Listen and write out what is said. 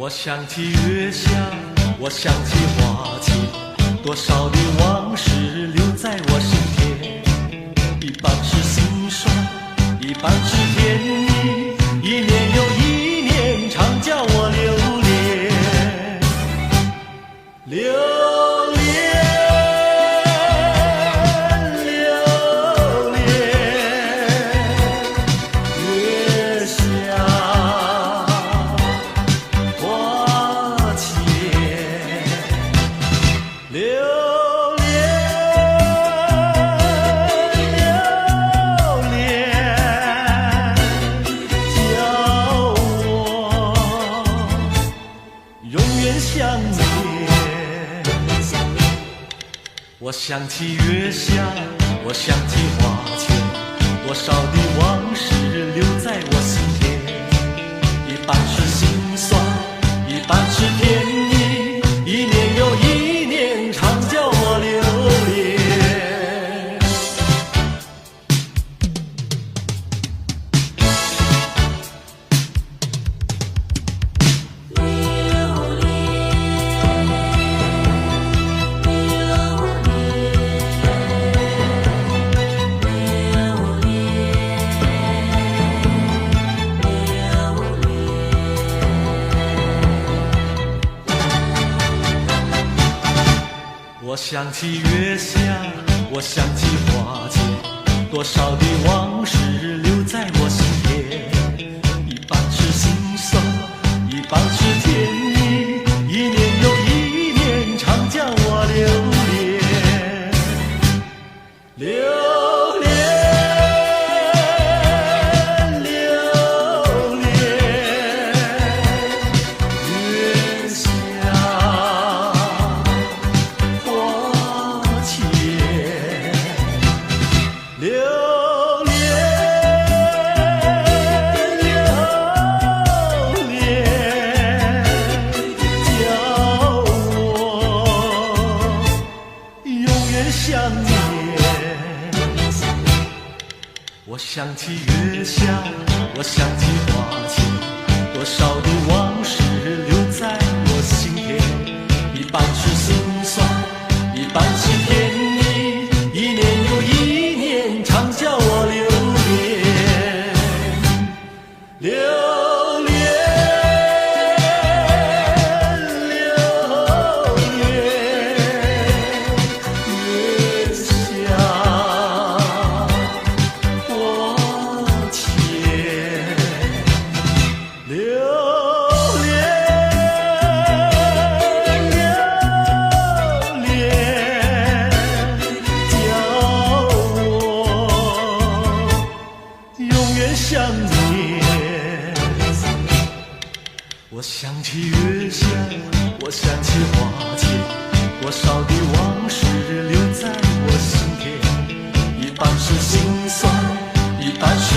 我想起月下，我想起花前，多少的往事留在我心田。一半是心酸，一半是甜蜜，一年又一年，常叫我留恋，留恋。我想起月下，我想起花前，多少的往事留在我心田。一半是心酸，一半是甜蜜，一年又一年，常叫我留恋。我想起月下，我想起花前，多少的往事留在我心田。一半是心酸，一半是甜蜜，一年又一年，常叫我留恋，留恋。我想起月下，我想起花前，多少的往事留在我心田。一半是心酸，一半是甜蜜，一年又一年，常叫我留恋，留恋，留恋。月下想念，我想起月下，我想起花前，多少的往事留在我心田。一半是心酸，一半是